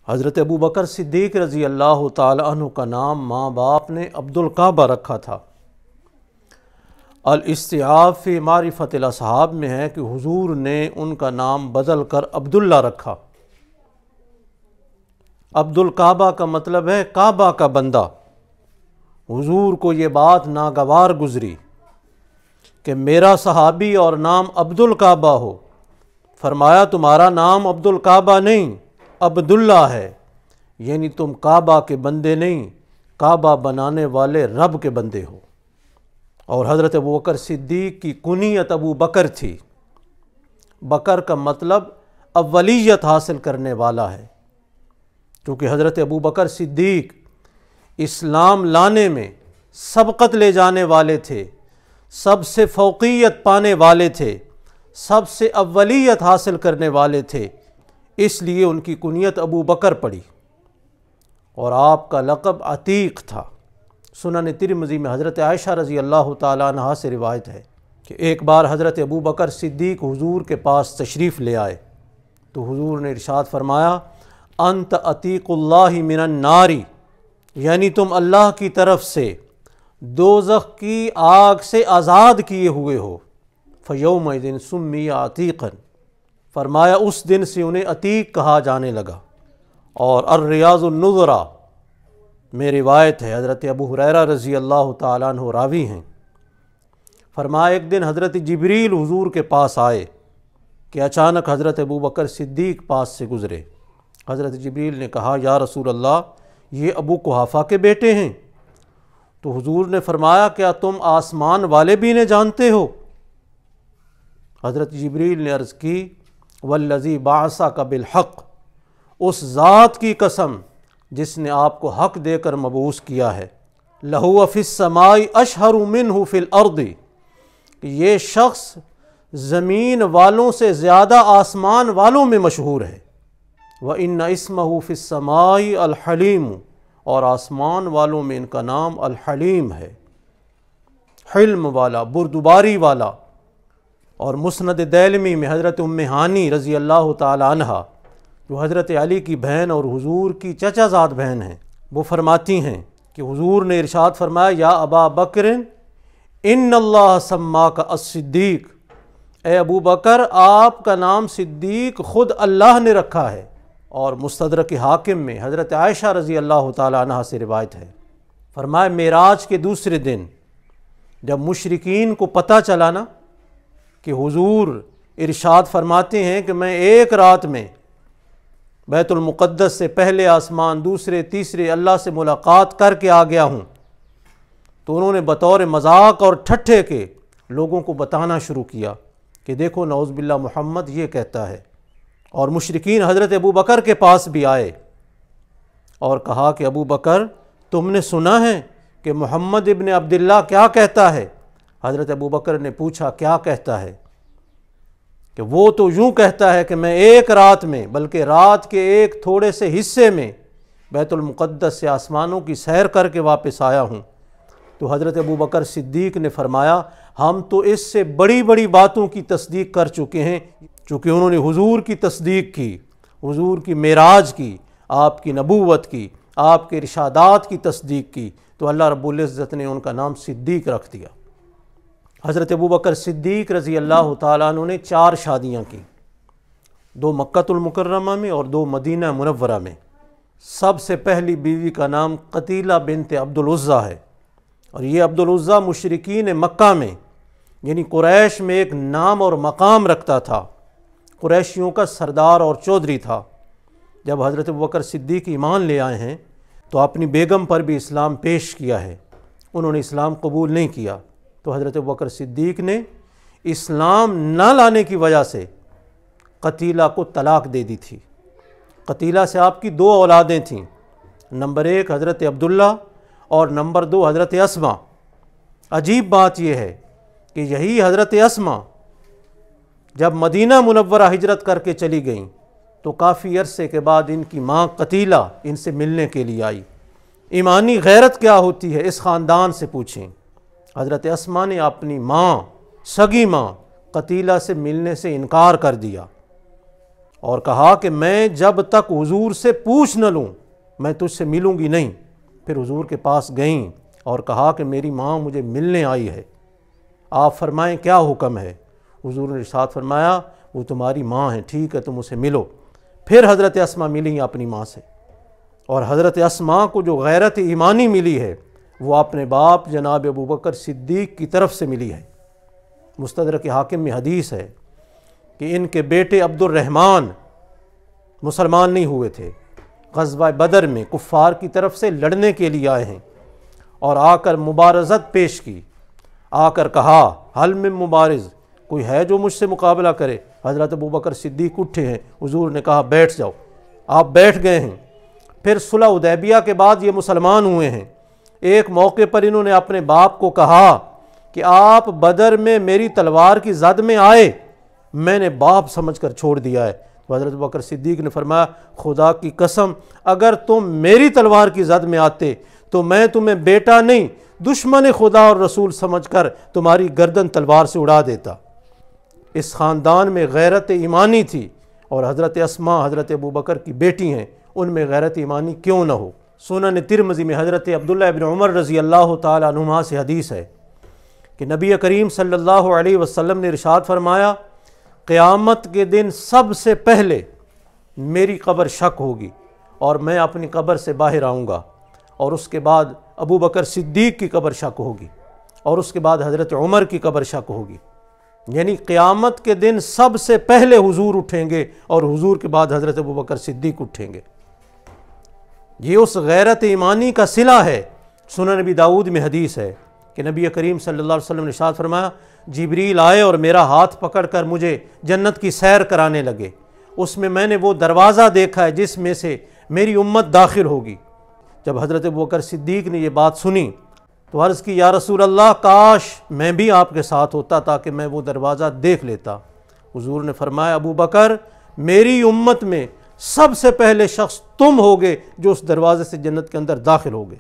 حضرت ابو بکر صدیق رضی اللہ تعالی عنہ کا نام ماں باپ نے عبدالکعبہ رکھا تھا۔ الاستیعاب فی معرفت الاصحاب میں ہے کہ حضور نے ان کا نام بدل کر عبداللہ رکھا۔ عبدالکعبہ کا مطلب ہے کعبہ کا بندہ۔ حضور کو یہ بات ناگوار گزری کہ میرا صحابی اور نام عبدالکعبہ ہو۔ فرمایا تمہارا نام عبدالکعبہ نہیں عبداللہ ہے، یعنی تم کعبہ کے بندے نہیں، کعبہ بنانے والے رب کے بندے ہو۔ اور حضرت ابو بکر صدیق کی کنیت ابو بکر تھی۔ بکر کا مطلب اولیت حاصل کرنے والا ہے، کیونکہ حضرت ابو بکر صدیق اسلام لانے میں سبقت لے جانے والے تھے، سب سے فوقیت پانے والے تھے، سب سے اولیت حاصل کرنے والے تھے، اس لیے ان کی کنیت ابو بکر پڑی۔ اور آپ کا لقب عتیق تھا۔ سنن ترمذی میں حضرت عائشہ رضی اللہ تعالیٰ عنہا سے روایت ہے کہ ایک بار حضرت ابو بکر صدیق حضور کے پاس تشریف لے آئے تو حضور نے ارشاد فرمایا انت عتیق اللہ من النار، یعنی تم اللہ کی طرف سے دوزخ کی آگ سے آزاد کیے ہوئے ہو۔ فیومئذ سمی عتیقا، فرمایا اس دن سے انہیں عتیق کہا جانے لگا۔ اور الریاض النظرہ میں روایت ہے، حضرت ابو ہریرہ رضی اللہ تعالیٰ عنہ راوی ہیں، فرمایا ایک دن حضرت جبریل حضور کے پاس آئے کہ اچانک حضرت ابو بکر صدیق پاس سے گزرے۔ حضرت جبریل نے کہا یا رسول اللہ یہ ابو قحافہ کے بیٹے ہیں؟ تو حضور نے فرمایا کیا تم آسمان والے بھی انہیں جانتے ہو؟ حضرت جبریل نے عرض کی والذی بعثک بالحق، اس ذات کی قسم جس نے آپ کو حق دے کر مبعوث کیا ہے، لہو فی السماء اشہر منہ فی الارض، یہ شخص زمین والوں سے زیادہ آسمان والوں میں مشہور ہے۔ وَإِنَّ اسمہ فی السماء الحلیم، اور آسمان والوں میں ان کا نام الحلیم ہے، حلم والا، بردباری والا۔ اور مسند دیلمی میں حضرت ام ہانی رضی اللہ تعالی عنہا جو حضرت علی کی بہن اور حضور کی چچا زاد بہن ہیں، وہ فرماتی ہیں کہ حضور نے ارشاد فرمایا یا ابا بکر ان اللہ سماک الصدیق، اے ابو بکر آپ کا نام صدیق خود اللہ نے رکھا ہے۔ اور مستدرک حاکم میں حضرت عائشہ رضی اللہ تعالی عنہا سے روایت ہے، فرمایا معراج کے دوسرے دن جب مشرکین کو پتہ چلا نا کہ حضور ارشاد فرماتے ہیں کہ میں ایک رات میں بیت المقدس سے پہلے آسمان دوسرے تیسرے اللہ سے ملاقات کر کے آ گیا ہوں، تو انہوں نے بطور مذاق اور ٹھٹھے کے لوگوں کو بتانا شروع کیا کہ دیکھو نعوذ باللہ محمد یہ کہتا ہے۔ اور مشرکین حضرت ابو بکر کے پاس بھی آئے اور کہا کہ ابو بکر تم نے سنا ہے کہ محمد ابن عبداللہ کیا کہتا ہے؟ حضرت ابو بکر نے پوچھا کیا کہتا ہے؟ کہ وہ تو یوں کہتا ہے کہ میں ایک رات میں بلکہ رات کے ایک تھوڑے سے حصے میں بیت المقدس سے آسمانوں کی سیر کر کے واپس آیا ہوں۔ تو حضرت ابو بکر صدیق نے فرمایا ہم تو اس سے بڑی بڑی باتوں کی تصدیق کر چکے ہیں، چونکہ انہوں نے حضور کی تصدیق کی، حضور کی معراج کی، آپ کی نبوت کی، آپ کے ارشادات کی تصدیق کی، تو اللہ رب العزت نے ان کا نام صدیق رکھ دیا۔ حضرت ابو بکر صدیق رضی اللہ تعالیٰ عنہ نے 4 شادیاں کی، 2 مکہ المکرمہ میں اور 2 مدینہ منورہ میں۔ سب سے پہلی بیوی کا نام قتیلہ بنت عبدالعزیٰ ہے، اور یہ عبدالعزیٰ مشرکین مکہ میں یعنی قریش میں ایک نام اور مقام رکھتا تھا، قریشیوں کا سردار اور چودھری تھا۔ جب حضرت ابو بکر صدیق ایمان لے آئے ہیں تو اپنی بیگم پر بھی اسلام پیش کیا ہے، انہوں نے اسلام قبول نہیں کیا، تو حضرت ابو بکر صدیق نے اسلام نہ لانے کی وجہ سے قتیلہ کو طلاق دے دی تھی۔ قتیلہ سے آپ کی 2 اولادیں تھیں، نمبر 1 حضرت عبداللہ اور نمبر 2 حضرت اسماء۔ عجیب بات یہ ہے کہ یہی حضرت اسماء جب مدینہ منورہ ہجرت کر کے چلی گئیں تو کافی عرصے کے بعد ان کی ماں قتیلہ ان سے ملنے کے لیے آئی۔ ایمانی غیرت کیا ہوتی ہے اس خاندان سے پوچھیں۔ حضرت اسماء نے اپنی ماں، سگی ماں قتیلہ سے ملنے سے انکار کر دیا، اور کہا کہ میں جب تک حضور سے پوچھ نہ لوں میں تجھ سے ملوں گی نہیں۔ پھر حضور کے پاس گئیں اور کہا کہ میری ماں مجھے ملنے آئی ہے، آپ فرمائیں کیا حکم ہے؟ حضور نے ارشاد فرمایا وہ تمہاری ماں ہے، ٹھیک ہے تم اسے ملو۔ پھر حضرت اسماء ملی اپنی ماں سے، اور حضرت اسماء کو جو غیرت ایمانی ملی ہے وہ اپنے باپ جناب ابوبکر صدیق کی طرف سے ملی ہے۔ مستدرک حاکم میں حدیث ہے کہ ان کے بیٹے عبد الرحمن مسلمان نہیں ہوئے تھے، غزوہ بدر میں کفار کی طرف سے لڑنے کے لیے آئے ہیں، اور آ کر مبارزت پیش کی، آ کر کہا حل من مبارز، کوئی ہے جو مجھ سے مقابلہ کرے؟ حضرت ابوبکر صدیق اٹھے ہیں، حضور نے کہا بیٹھ جاؤ، آپ بیٹھ گئے ہیں۔ پھر صلح حدیبیہ کے بعد یہ مسلمان ہوئے ہیں۔ ایک موقع پر انہوں نے اپنے باپ کو کہا کہ آپ بدر میں میری تلوار کی زد میں آئے، میں نے باپ سمجھ کر چھوڑ دیا ہے۔ تو حضرت ابوبکر صدیق نے فرمایا خدا کی قسم اگر تم میری تلوار کی زد میں آتے تو میں تمہیں بیٹا نہیں دشمن خدا اور رسول سمجھ کر تمہاری گردن تلوار سے اڑا دیتا۔ اس خاندان میں غیرت ایمانی تھی، اور حضرت اسماء حضرت ابوبکر کی بیٹی ہیں، ان میں غیرت ایمانی کیوں نہ ہو؟ سنن ترمذی میں حضرت عبداللہ ابن عمر رضی اللہ تعالی عنہما سے حدیث ہے کہ نبی کریم صلی اللہ علیہ وسلم نے ارشاد فرمایا قیامت کے دن سب سے پہلے میری قبر شک ہوگی اور میں اپنی قبر سے باہر آؤں گا، اور اس کے بعد ابوبکر صدیق کی قبر شک ہوگی، اور اس کے بعد حضرت عمر کی قبر شک ہوگی۔ یعنی قیامت کے دن سب سے پہلے حضور اٹھیں گے اور حضور کے بعد حضرت ابوبکر صدیق اٹھیں گے۔ یہ اس غیرت ایمانی کا صلہ ہے۔ سنن نبی داؤد میں حدیث ہے کہ نبی کریم صلی اللہ علیہ وسلم نے ارشاد فرمایا جبریل آئے اور میرا ہاتھ پکڑ کر مجھے جنت کی سیر کرانے لگے، اس میں نے وہ دروازہ دیکھا ہے جس میں سے میری امت داخل ہوگی۔ جب حضرت ابوبکر صدیق نے یہ بات سنی تو عرض کی یا رسول اللہ کاش میں بھی آپ کے ساتھ ہوتا تاکہ میں وہ دروازہ دیکھ لیتا۔ حضور نے فرمایا ابوبکر میری امت میں سب سے پہلے شخص تم ہوگے جو اس دروازے سے جنت کے اندر داخل ہوگے۔